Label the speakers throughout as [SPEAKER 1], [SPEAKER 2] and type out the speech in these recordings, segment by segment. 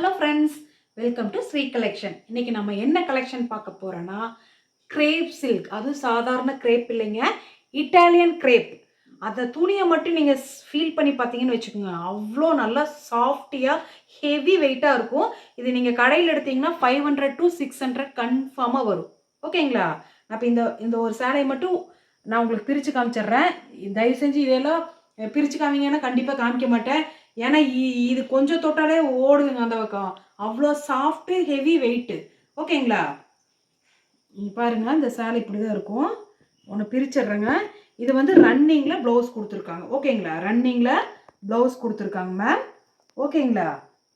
[SPEAKER 1] Hello friends, welcome to Sri collection. இன்னைக்கு நம்ம என்ன கலெக்ஷன் பார்க்க போறோம்னா கிரேப் சில்க். அது சாதாரண கிரேப் இல்லைங்க, இட்டாலியன் கிரேப். அந்த துணியை மட்டும் நீங்கள் ஃபீல் பண்ணி பார்த்தீங்கன்னு வச்சுக்கோங்க, அவ்வளோ நல்லா சாஃப்டியாக ஹெவி வெயிட்டாக இருக்கும். இது நீங்கள் கடையில் எடுத்தீங்கன்னா 500 to 600 கன்ஃபார்மாக வரும். ஓகேங்களா? நான் இப்போ இந்த இந்த ஒரு சேலையை மட்டும் நான் உங்களுக்கு பிரித்து காமிச்சிட்றேன். தயவு செஞ்சு இதெல்லாம் பிரித்து காமிங்கன்னா கண்டிப்பாக காமிக்க மாட்டேன். ஏன்னா இது கொஞ்சம் தொட்டாலே ஓடுதுங்க அந்த பக்கம். அவ்வளோ சாஃப்ட்டு ஹெவி வெயிட்டு. ஓகேங்களா? பாருங்க, இந்த சேலை இப்படி தான் இருக்கும். ஒன்று பிரிச்சிடுறேங்க. இது வந்து ரன்னிங்கில் ப்ளவுஸ் கொடுத்துருக்காங்க. ஓகேங்களா? ரன்னிங்கில் ப்ளவுஸ் கொடுத்துருக்காங்க மேம். ஓகேங்களா?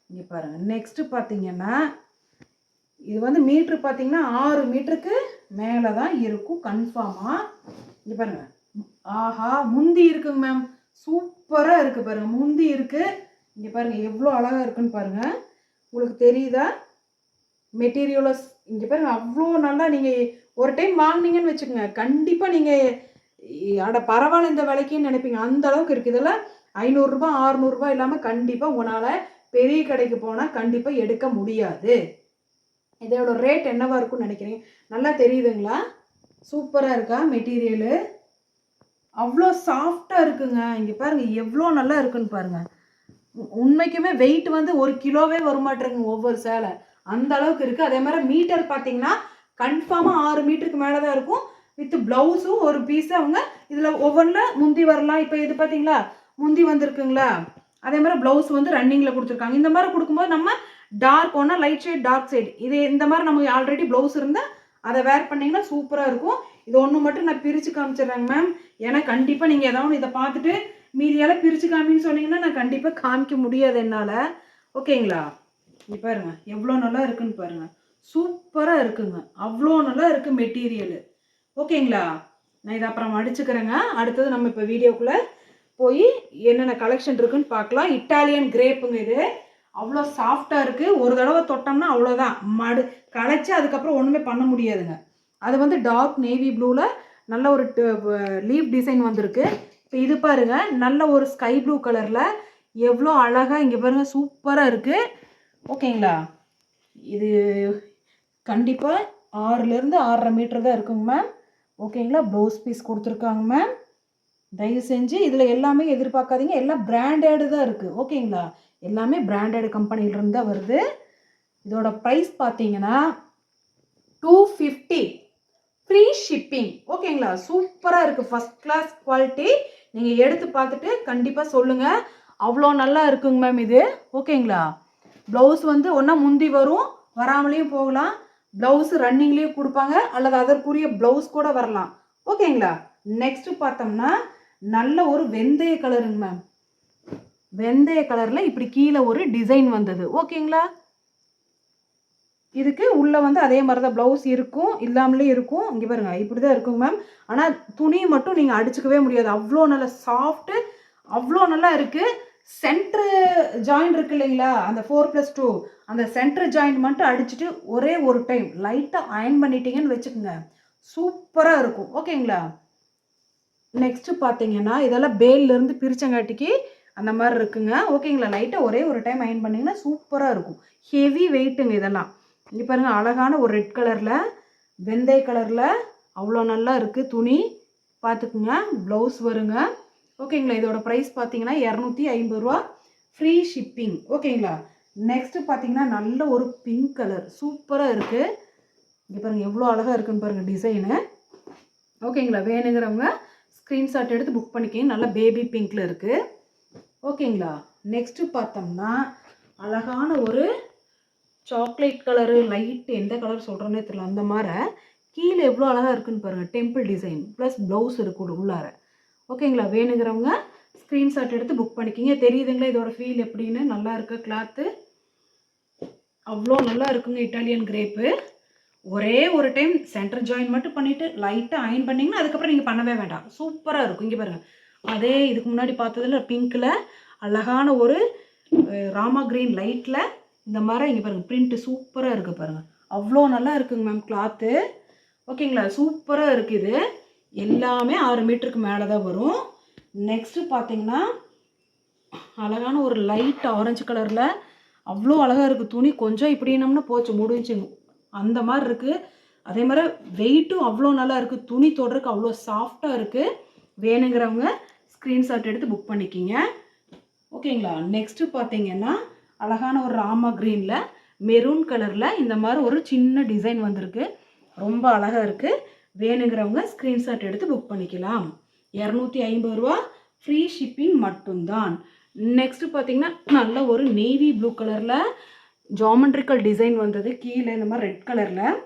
[SPEAKER 1] இங்கே பாருங்கள். நெக்ஸ்ட்டு பார்த்தீங்கன்னா இது வந்து மீட்ரு பார்த்தீங்கன்னா 6 மீட்டருக்கு மேலே தான் இருக்கும் கன்ஃபார்மாக. இங்கே பாருங்கள். ஆஹா, முந்தி இருக்குங்க மேம். சூப்பராக இருக்குது பாருங்கள். முந்தி இருக்குது. இங்கே பாருங்கள் எவ்வளோ அழகாக இருக்குன்னு பாருங்கள். உங்களுக்கு தெரியுதா மெட்டீரியலஸ்? இங்கே பாருங்கள் அவ்வளோ நல்லா. நீங்கள் ஒரு டைம் வாங்கினீங்கன்னு வச்சுக்கோங்க, கண்டிப்பாக நீங்கள் அட பரவாயில்ல இந்த விலைக்குன்னு நினைப்பீங்க. அந்த அளவுக்கு இருக்குது. இதெல்லாம் 500 ரூபாய் 600 ரூபாய் இல்லாமல் கண்டிப்பாக உங்களால் பெரிய கடைக்கு போனால் கண்டிப்பாக எடுக்க முடியாது. இதோட ரேட் என்னவா இருக்குன்னு நினைக்கிறீங்க? நல்லா தெரியுதுங்களா? சூப்பராக இருக்கா மெட்டீரியலு? அவ்வளோ சாஃப்டாக இருக்குங்க. இங்கே பாருங்கள் எவ்வளோ நல்லா இருக்குன்னு பாருங்கள். உண்மைக்குமே வெயிட் வந்து 1 கிலோவே வரமாட்டேங்குங்க ஒவ்வொரு சேலை. அந்த அளவுக்கு இருக்குது. அதே மாதிரி மீட்டர் பார்த்தீங்கன்னா கன்ஃபார்மாக 6 மீட்டருக்கு மேலே தான் இருக்கும். வித் ப்ளவுஸும் ஒரு பீஸு அவங்க இதில் ஒவ்வொன்றில் முந்தி வரலாம். இப்போ இது பார்த்தீங்களா முந்தி வந்திருக்குங்களா? அதே மாதிரி ப்ளவுஸ் வந்து ரன்னிங்கில் கொடுத்துருக்காங்க. இந்த மாதிரி கொடுக்கும்போது நம்ம டார்க் ஒன்றா லைட் ஷேட் டார்க் சைடு இது இந்த மாதிரி நமக்கு ஆல்ரெடி ப்ளவுஸ் இருந்தால் அதை வேர் பண்ணிங்கன்னா சூப்பராக இருக்கும். இது ஒன்று மட்டும் நான் பிரித்து காமிச்சிடுறேங்க மேம். ஏன்னா கண்டிப்பாக நீங்கள் ஏதாவது இதை பார்த்துட்டு மீதியால் பிரித்து காமின்னு சொன்னீங்கன்னா நான் கண்டிப்பாக காமிக்க முடியாது என்னால். ஓகேங்களா? இங்கே பாருங்கள் எவ்வளோ நல்லா இருக்குன்னு பாருங்கள். சூப்பராக இருக்குங்க. அவ்வளோ நல்லா இருக்குது மெட்டீரியலு. ஓகேங்களா? நான் இதை அப்புறம் அடிச்சுக்கிறேங்க. அடுத்தது நம்ம இப்போ வீடியோக்குள்ளே போய் என்னென்ன கலெக்ஷன் இருக்குன்னு பார்க்கலாம். இட்டாலியன் கிரேப்புங்க இது. அவ்வளோ சாஃப்டாக இருக்குது. ஒரு தடவை தொட்டோம்னா அவ்வளோதான், களைச்சி அதுக்கப்புறம் ஒன்றுமே பண்ண முடியாதுங்க. அது வந்து டார்க் நேவி ப்ளூவில் நல்ல ஒரு லீவ் டிசைன் வந்திருக்கு. இப்போ இது பாருங்கள், நல்ல ஒரு ஸ்கை ப்ளூ கலரில் எவ்வளோ அழகாக இங்கே பாருங்கள் சூப்பராக இருக்குது. ஓகேங்களா? இது கண்டிப்பாக 6லேருந்து 6.5 மீட்டர் தான் இருக்குங்க மேம். ஓகேங்களா? ப்ளவுஸ் பீஸ் கொடுத்துருக்காங்க மேம். தயவு செஞ்சு இதில் எல்லாமே எதிர்பார்க்காதீங்க, எல்லாம் பிராண்டடு தான் இருக்குது. ஓகேங்களா? எல்லாமே பிராண்டட் கம்பெனிலிருந்து தான் வருது. இதோட ப்ரைஸ் பார்த்தீங்கன்னா 250 ஃப்ரீ ஷிப்பிங். ஓகேங்களா? சூப்பராக இருக்குது. First class quality. நீங்கள் எடுத்து பார்த்துட்டு கண்டிப்பாக சொல்லுங்கள். அவ்வளோ நல்லா இருக்குங்க மேம் இது. ஓகேங்களா? ப்ளவுஸ் வந்து ஒன்றா முந்தி வரும், வராமலேயும் போகலாம். ப்ளவுஸ் ரன்னிங்லேயும் கொடுப்பாங்க, அல்லது அதற்குரிய ப்ளவுஸ் கூட வரலாம். ஓகேங்களா? நெக்ஸ்ட்டு பார்த்தோம்னா நல்ல ஒரு வெந்தய கலருங்க மேம். வெந்தய கலரில் இப்படி கீழே ஒரு டிசைன் வந்தது. ஓகேங்களா? இதுக்கு உள்ளே வந்து அதே மாதிரி தான் ப்ளவுஸ் இருக்கும், இல்லாமலே இருக்கும். இங்கே பாருங்க இப்படி தான் இருக்குங்க மேம். ஆனால் துணி மட்டும் நீங்கள் அடிச்சுக்கவே முடியாது. அவ்வளோ நல்ல சாஃப்ட்டு, அவ்வளோ நல்லா இருக்குது. சென்ட்ரு ஜாயிண்ட் இருக்குது இல்லைங்களா, அந்த 4+2 அந்த சென்ட்ரு ஜாயிண்ட் மட்டும் அடிச்சுட்டு ஒரே ஒரு டைம் லைட்டாக அயன் பண்ணிட்டீங்கன்னு வச்சுக்கோங்க, சூப்பராக இருக்கும். ஓகேங்களா? நெக்ஸ்ட்டு பார்த்தீங்கன்னா இதெல்லாம் பேல்லேருந்து பிரிச்சங்காட்டிக்கு அந்த மாதிரி இருக்குங்க. ஓகேங்களா? லைட்டாக ஒரே ஒரு டைம் அயன் பண்ணிங்கன்னா சூப்பராக இருக்கும். ஹெவி வெயிட்டுங்க இதெல்லாம். இங்கே பாருங்கள் அழகான ஒரு ரெட் கலரில் வெந்தய கலரில் அவ்வளோ நல்லா இருக்குது துணி. பார்த்துக்குங்க. ப்ளவுஸ் வருங்க. ஓகேங்களா? இதோட ப்ரைஸ் பார்த்தீங்கன்னா 250 ரூபா ஃப்ரீ ஷிப்பிங். ஓகேங்களா? நெக்ஸ்ட்டு பார்த்தீங்கன்னா நல்ல ஒரு பிங்க் கலர் சூப்பராக இருக்குது. இங்கே பாருங்கள் எவ்வளோ அழகாக இருக்குன்னு பாருங்கள் டிசைனு. ஓகேங்களா? வேணுங்கிறவங்க ஸ்க்ரீன்ஷாட் எடுத்து புக் பண்ணிக்கிங்க. நல்லா பேபி பிங்க்கில் இருக்குது. ஓகேங்களா? நெக்ஸ்ட்டு பார்த்தோம்னா அழகான ஒரு சாக்லேட் கலரு, லைட்டு எந்த கலர் சொல்கிறேன்னே தெரியல, அந்த மாதிரி கீழே எவ்வளோ அழகாக இருக்குன்னு பாருங்கள். டெம்பிள் டிசைன் ப்ளஸ் ப்ளவுஸ் இருக்குது உள்ளார. ஓகேங்களா? வேணுங்கிறவங்க ஸ்க்ரீன்ஷாட் எடுத்து புக் பண்ணிக்கிங்க. தெரியுதுங்களா இதோட ஃபீல் எப்படின்னு? நல்லா இருக்கு கிளாத்து. அவ்வளோ நல்லா இருக்குங்க இட்டாலியன் கிரேப்பு. ஒரே ஒரு டைம் சென்டர் ஜாயின் மட்டும் பண்ணிவிட்டு லைட்டாக அயன் பண்ணிங்கன்னா அதுக்கப்புறம் நீங்கள் பண்ணவே வேண்டாம். சூப்பராக இருக்கும். இங்கே பாருங்கள், அதே இதுக்கு முன்னாடி பார்த்ததில் பிங்க்கில் அழகான ஒரு ராமா க்ரீன் லைட்டில் இந்த மாதிரி இங்கே பாருங்கள் பிரிண்ட்டு சூப்பராக இருக்குது பாருங்கள். அவ்வளோ நல்லா இருக்குங்க மேம் கிளாத்து. ஓகேங்களா? சூப்பராக இருக்குது. எல்லாமே 6 மீட்டருக்கு மேலே தான் வரும். நெக்ஸ்ட்டு பார்த்தீங்கன்னா அழகான ஒரு லைட் ஆரஞ்சு கலரில் அவ்வளோ அழகாக இருக்குது துணி. கொஞ்சம் இப்படினோம்னா போச்சு முடிஞ்சுங்க. அந்த மாதிரி இருக்குது. அதே மாதிரி வெயிட்டும் அவ்வளோ நல்லா இருக்குது. துணி தொடுறதுக்கு அவ்வளோ சாஃப்டாக இருக்குது. வேணுங்கிறவங்க ஸ்க்ரீன்ஷாட் எடுத்து புக் பண்ணிக்கிங்க. ஓகேங்களா. நெக்ஸ்ட்டு பார்த்தீங்கன்னா அழகான ஒரு ராமா க்ரீனில் மெரூன் கலரில் இந்த மாதிரி ஒரு சின்ன டிசைன் வந்திருக்கு. ரொம்ப அழகாக இருக்குது. வேணுங்கிறவங்க ஸ்க்ரீன்ஷாட் எடுத்து புக் பண்ணிக்கலாம். 250 ரூபா, ஃப்ரீ ஷிப்பிங் மட்டும்தான். நெக்ஸ்ட்டு பார்த்தீங்கன்னா நல்ல ஒரு நேவி ப்ளூ கலரில் ஜாமெண்ட்ரிக்கல் டிசைன் வந்தது. கீழே இந்த மாதிரி ரெட் கலரில்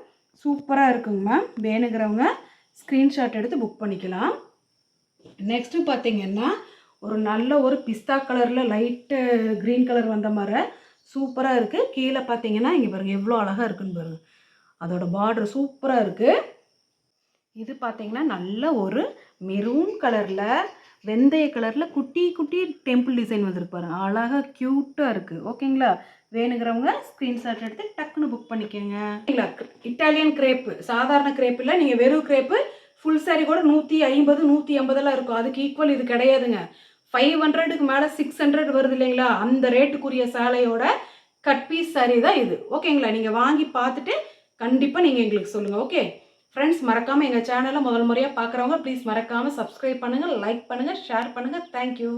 [SPEAKER 1] சூப்பராக இருக்குங்க மேம். வேணுங்கிறவங்க ஸ்க்ரீன்ஷாட் எடுத்து புக் பண்ணிக்கலாம். நெக்ஸ்ட்டு பார்த்தீங்கன்னா ஒரு நல்ல ஒரு பிஸ்தா கலரில் லைட்டு க்ரீன் கலர் வந்த மாதிரி சூப்பராக இருக்குது. கீழே பார்த்தீங்கன்னா இங்கே பாருங்கள் எவ்வளோ அழகாக இருக்குன்னு பாருங்கள். அதோட பார்டர் சூப்பராக இருக்குது. இது பார்த்தீங்கன்னா நல்ல ஒரு மெரூன் கலரில் வெந்தய கலரில் குட்டி குட்டி டெம்பிள் டிசைன் வந்திருப்பாரு. அழகாக க்யூட்டாக இருக்குது. ஓகேங்களா. வேணுங்கிறவங்க ஸ்க்ரீன்ஷாட் எடுத்து டக்குன்னு புக் பண்ணிக்கோங்க. ஓகேங்களா. இட்டாலியன் கிரேப்பு, சாதாரண கிரேப் இல்லை. நீங்கள் வெறும் கிரேப்பு ஃபுல் சாரி கூட 150 180 இருக்கும். அதுக்கு ஈக்குவல் இது கிடையாதுங்க. 500க்கு மேலே 600 வருது இல்லைங்களா. அந்த ரேட்டுக்குரிய சேலையோட கட் பீஸ் சாரி தான் இது. ஓகேங்களா. நீங்கள் வாங்கி பார்த்துட்டு கண்டிப்பாக நீங்கள் எங்களுக்கு சொல்லுங்கள். ஓகே ஃப்ரெண்ட்ஸ், மறக்காமல் எங்கள் சேனலை முதல் முறையாக பார்க்குறவங்க ப்ளீஸ் மறக்காமல் சப்ஸ்கிரைப் பண்ணுங்கள், லைக் பண்ணுங்கள், ஷேர் பண்ணுங்கள். தேங்க்யூ.